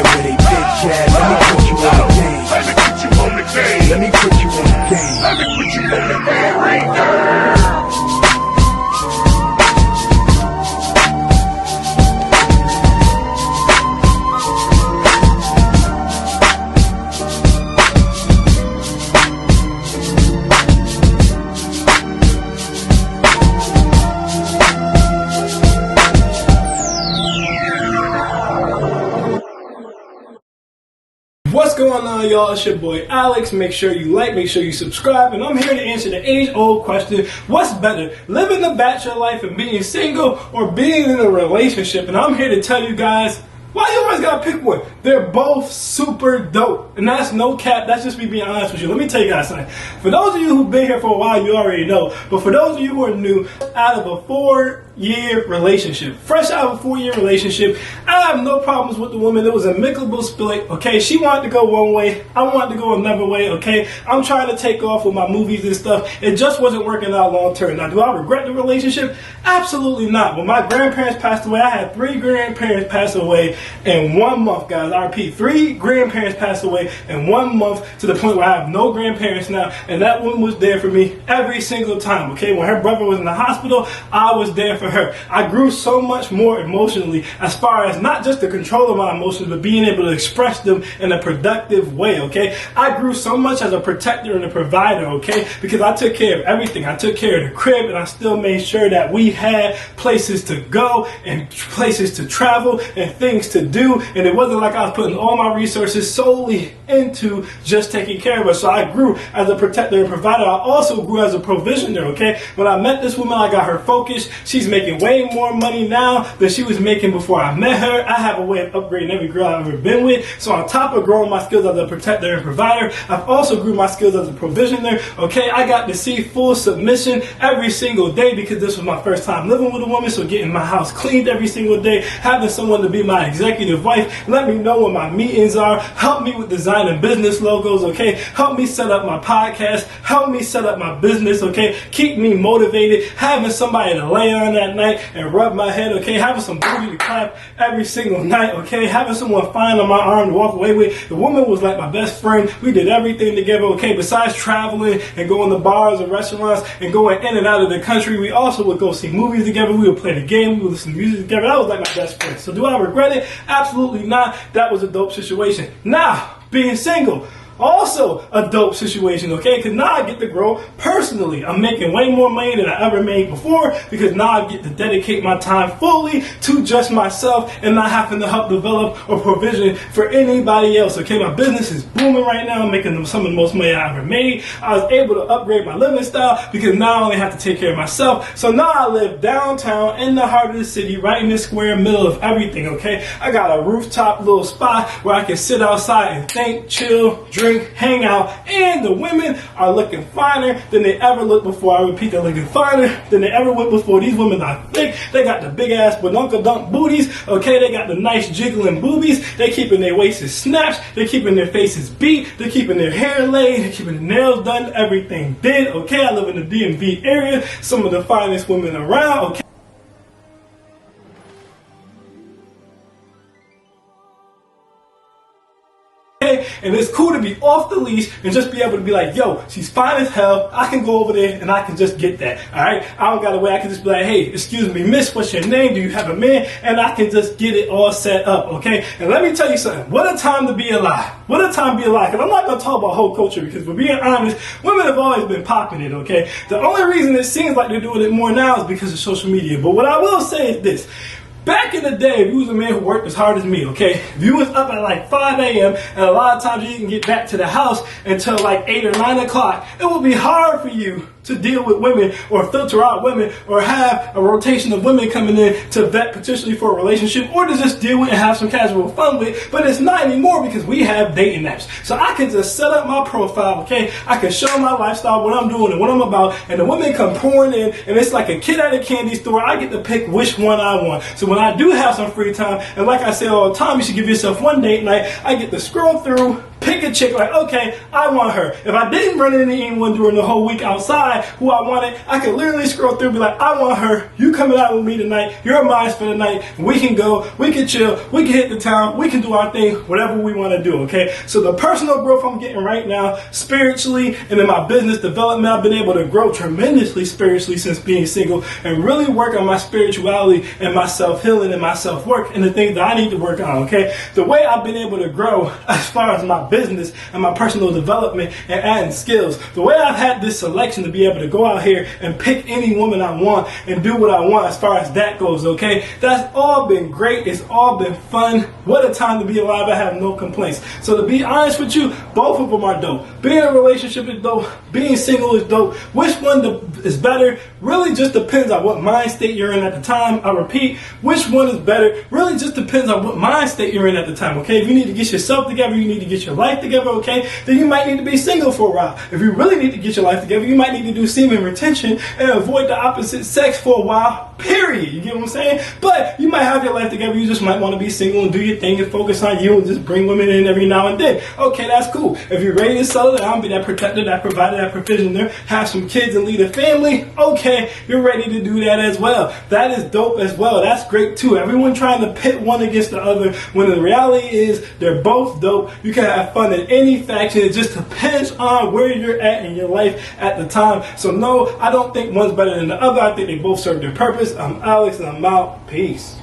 where they bitch at. Let me put you on the game. Let me put you on the game. Let me put you on the game. Let me put you on the game right there. What's going on, y'all? It's your boy Alex. Make sure you like, make sure you subscribe, and I'm here to answer the age-old question: what's better, living the bachelor life and being single, or being in a relationship? And I'm here to tell you guys, why you always gotta pick one? They're both super dope. And that's no cap, that's just me being honest with you. Let me tell you guys something. For those of you who've been here for a while, you already know. But for those of you who are new, out of a 4-year relationship, fresh out of a 4-year relationship, I have no problems with the woman. It was an amicable split, okay? She wanted to go one way, I wanted to go another way, okay? I'm trying to take off with my movies and stuff. It just wasn't working out long term. Now, do I regret the relationship? Absolutely not. When my grandparents passed away, I had 3 grandparents pass away in 1 month, guys. I repeat, 3 grandparents passed away in 1 month, to the point where I have no grandparents now, and that woman was there for me every single time, okay? When her brother was in the hospital, I was there for her. I grew so much more emotionally, as far as not just the control of my emotions, but being able to express them in a productive way, okay? I grew so much as a protector and a provider, okay? Because I took care of everything. I took care of the crib, and I still made sure that we had places to go and places to travel and things to do, and it wasn't like I was putting all my resources solely into just taking care of her. So I grew as a protector and provider. I also grew as a provisioner, okay? When I met this woman, I got her focused. She's making way more money now than she was making before I met her. I have a way of upgrading every girl I've ever been with. So on top of growing my skills as a protector and provider, I've also grew my skills as a provisioner, okay? I got to see full submission every single day, because this was my first time living with a woman. So getting my house cleaned every single day, having someone to be my executive wife, let me know when my meetings are, help me with designing business logos, okay? Help me set up my podcast, help me set up my business, okay? Keep me motivated, having somebody to lay on that night and rub my head, okay? Having some booty to clap every single night, okay? Having someone fine on my arm to walk away with. The woman was like my best friend. We did everything together, okay? Besides traveling and going to bars and restaurants and going in and out of the country, we also would go see movies together. We would play the game, we would listen to music together. That was like my best friend. So do I regret it? Absolutely not. That was a dope situation. Now, being single, also a dope situation, okay? Because now I get to grow personally. I'm making way more money than I ever made before, because now I get to dedicate my time fully to just myself and not having to help develop or provision for anybody else, okay? My business is booming right now. I'm making some of the most money I ever made. I was able to upgrade my living style because now I only have to take care of myself. So now I live downtown in the heart of the city, right in the square middle of everything, okay? I got a rooftop little spot where I can sit outside and think, chill, drink, hang out, and the women are looking finer than they ever looked before. I repeat, they're looking finer than they ever would before. These women are thick. They got the big ass badunka-dunk booties, okay? They got the nice jiggling boobies. They keeping their waists snatched. They're keeping their faces beat. They're keeping their hair laid. They're keeping their nails done. Everything did, okay? I live in the DMV area. Some of the finest women around, okay? And it's cool to be off the leash and just be able to be like, yo, she's fine as hell. I can go over there and I can just get that. All right. I don't got to wait. I can just be like, hey, excuse me, miss, what's your name? Do you have a man? And I can just get it all set up. Okay. And let me tell you something. What a time to be alive. What a time to be alive. And I'm not going to talk about whole culture, because for being honest, women have always been popping it. Okay. The only reason it seems like they're doing it more now is because of social media. But what I will say is this. Back in the day, if you was a man who worked as hard as me, okay, if you was up at like 5 a.m. and a lot of times you didn't get back to the house until like 8 or 9 o'clock, it would be hard for you to deal with women or filter out women or have a rotation of women coming in to vet potentially for a relationship or to just deal with and have some casual fun with. But it's not anymore because we have dating apps. So I can just set up my profile, okay? I can show my lifestyle, what I'm doing and what I'm about, and the women come pouring in, and it's like a kid at a candy store. I get to pick which one I want. So when I do have some free time, and like I say all the time, you should give yourself one date night, I get to scroll through, pick pick a chick like, okay, I want her. If I didn't run into anyone during the whole week outside who I wanted, I could literally scroll through and be like, I want her. You coming out with me tonight. You're mine for the night. We can go. We can chill. We can hit the town. We can do our thing, whatever we want to do, okay? So the personal growth I'm getting right now, spiritually, and in my business development, I've been able to grow tremendously spiritually since being single and really work on my spirituality and my self-healing and my self-work and the things that I need to work on, okay? The way I've been able to grow as far as my business and my personal development and adding skills, the way I've had this selection to be able to go out here and pick any woman I want and do what I want as far as that goes, okay? That's all been great. It's all been fun. What a time to be alive. I have no complaints. So to be honest with you, both of them are dope. Being in a relationship is dope. Being single is dope. Which one is better really just depends on what mind state you're in at the time. I repeat, which one is better really just depends on what mind state you're in at the time, okay? If you need to get yourself together, you need to get your life together, okay? Then you might need to be single for a while. If you really need to get your life together, you might need to do semen retention and avoid the opposite sex for a while, period. You get what I'm saying? But you might have your life together. You just might want to be single and do your thing and focus on you and just bring women in every now and then. Okay, that's cool. If you're ready to settle down, be that protector, that provider, that provisioner, have some kids and lead a family, okay, you're ready to do that as well. That is dope as well. That's great too. Everyone trying to pit one against the other when the reality is they're both dope. You can have fun in any faction. It just depends on where you're at in your life at the time. So no, I don't think one's better than the other. I think they both serve their purpose. I'm Alex and I'm out. Peace.